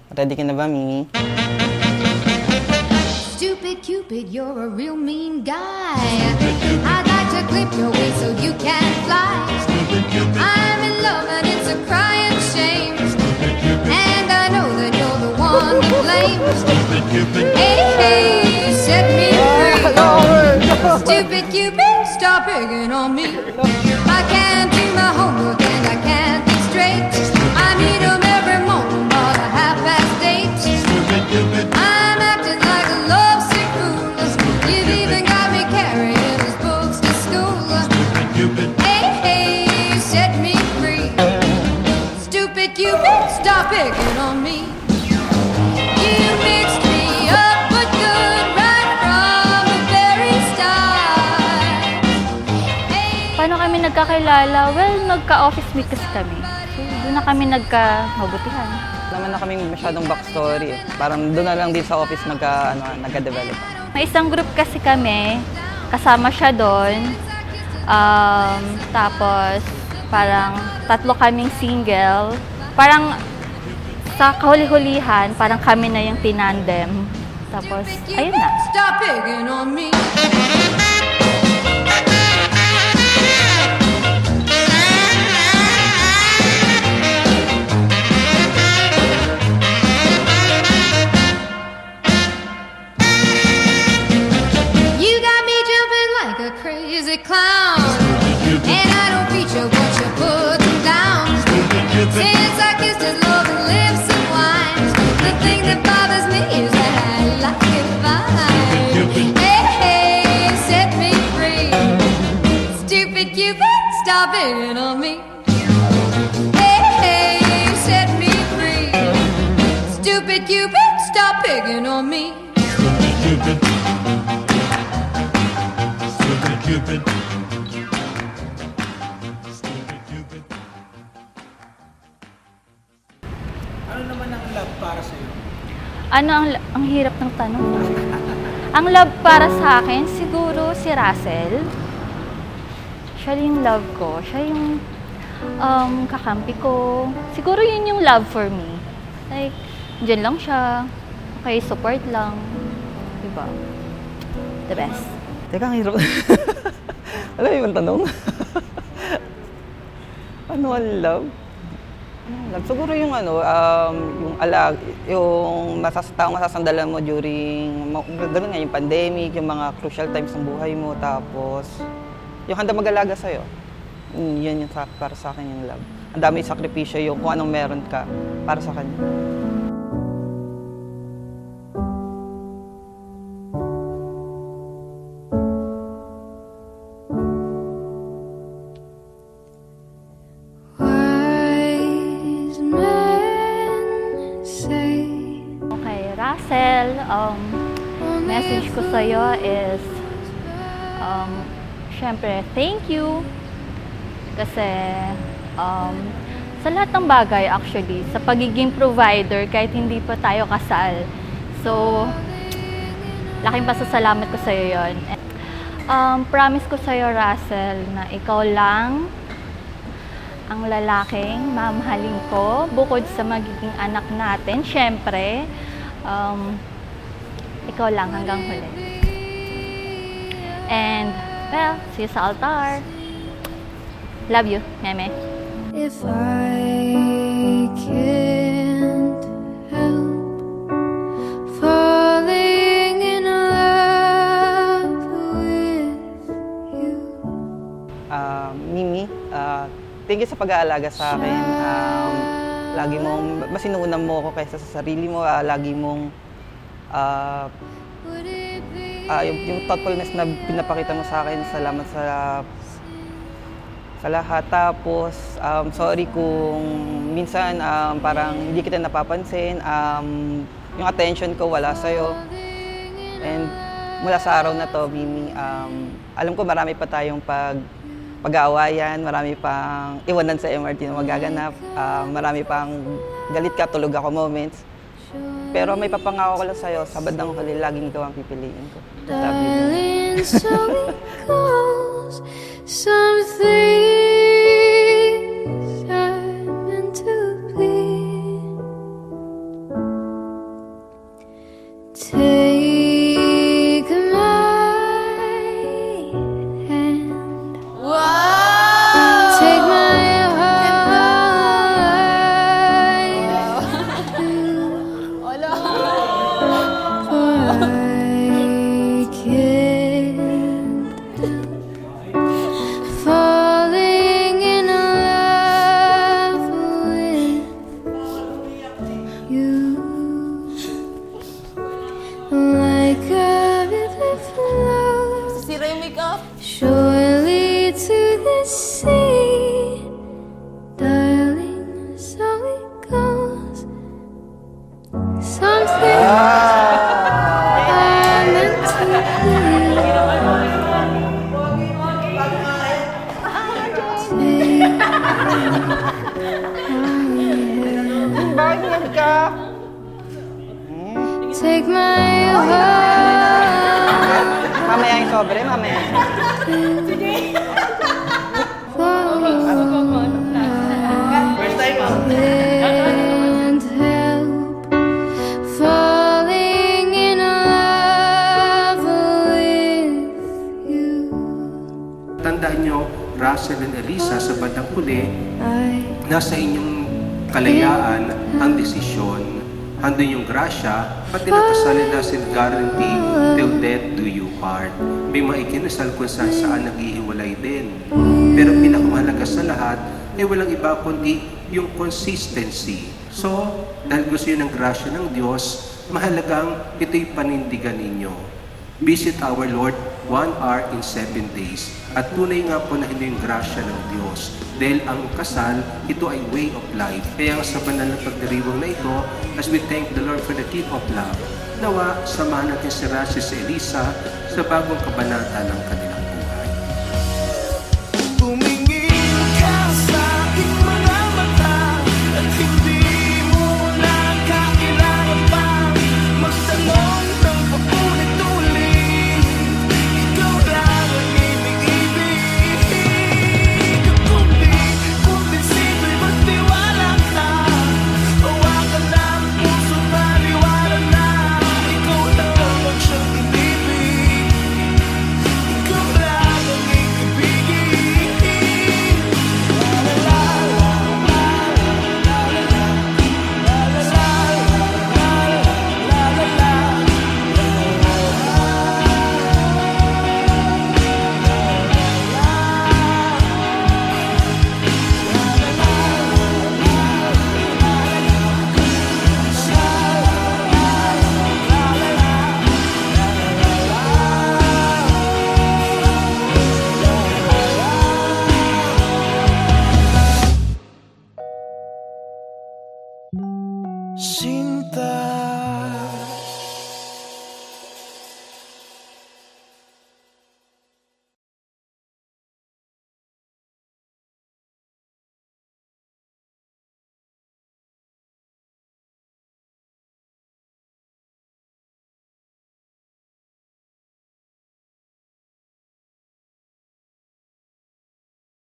Ready ka na ba, Mimi? Stupid Cupid, you're a real mean guy. I'd like to clip your wings so you can fly. I'm in love and it's a crying shame. And I know that you're the one to blame. Hey, hey, you set me free. Stupid Cupid, stop picking on me. I can't do my homework and I can't think straight. I meet 'em every morning about 8:30. I'm acting like a lovesick fool. You've even got me carrying his books to school. Hey, hey, you set me free. Stupid Cupid, stop picking on me. You mixed me up but good right from the very start. Hey. Paano kami nagkakilala? Well, nagka-office mate kasi kami. So, doon na kami nagka-mabutihan. Naman na kaming masyadong backstory. Parang doon na lang din sa office nagka-develop. May isang group kasi kami, kasama siya doon. Tapos, parang 3 kaming single. Parang sa kahuli-hulihan, parang kami na yung tinandem. Tapos, ayun na. Stop picking on me. You got me jumping like a crazy clown. And I don't feature what you're putting down. Since I kissed his loving lips and wine, the thing that bothers me is that I like it fine. Hey, hey, set me free. Stupid Cupid, stop picking on me. Hey, hey, set me free. Stupid Cupid, stop picking on me. Cupid. Ano naman ang love para sa iyo? Ano ang hirap ng tanong? Ang love para sa akin, siguro si Russell. Siya yung love ko. Siya yung kakampi ko. Siguro yun yung love for me. Like, dyan lang siya. Okay, support lang. Diba? The best. Teka, ang hirap. Alam mo yung tanong? Ano ang love? Love? Siguro yung yung yung taong masasandalan mo during, gano'n nga, yung pandemic, yung mga crucial times ng buhay mo, tapos yung handa mag-alaga sa'yo. Yun yung para sa akin yung love. Ang dami sakripisyo yung kung anong meron ka para sa kanya. Wise men say. Okay, Russell, message ko sa'yo is, syempre, thank you. Kasi, sa lahat ng bagay actually, sa pagiging provider, kahit hindi pa tayo kasal. So, laking pasasalamat ko sa'yo yun. Promise ko sa'yo, Russell, na ikaw lang ang lalaking mamahalin ko, bukod sa magiging anak natin, syempre, ikaw lang hanggang huli. And, well, see you sa altar. Love you, Meme. If I can't help falling in love with you. Mimi, thank you sa pag-aalaga sa akin. Lagi mong, mas inuuna mo ako kaysa sa sarili mo. Lagi mong, yung thoughtfulness na pinapakita mo sa akin. Salamat sa lahat. Tapos, sorry kung minsan parang hindi kita napapansin. Yung attention ko wala sa'yo. And mula sa araw na to, Mimi, alam ko marami pa tayong pag-aawayan, marami pang iwanan sa MRT na magaganap, marami pang galit ka, tulog ako moments. Pero may papangako ko lang sa'yo, sa bandang huli, laging ikaw ang pipiliin ko. Love you. Darling, so it goes. Some things are meant to be. my heart. Mamaya yung sobre, mamaya. Can't help falling in love with you. Tandaan nyo, Russell and Elisa, sa bandang huli, I nasa inyong kalayaan ang desisyon. Andun yung grasya, pati nakasalin na sin guarantee till death do you part. May mga ikinasal kung saan naghihiwalay din. Pero pinakamahalaga sa lahat ay walang iba kundi yung consistency. So, dahil gusto yun ng grasya ng Diyos, mahalagang ito'y panindigan ninyo. Visit our Lord 1 hour in 7 days. At tunay nga po na hindi yung grasya ng Diyos. Dahil ang kasal, ito ay way of life. Kaya sa banal na pagdiriwang na ito, as we thank the Lord for the gift of love, nawa, samahan natin si Russell, si Elisa sa bagong kabanata ng kanila.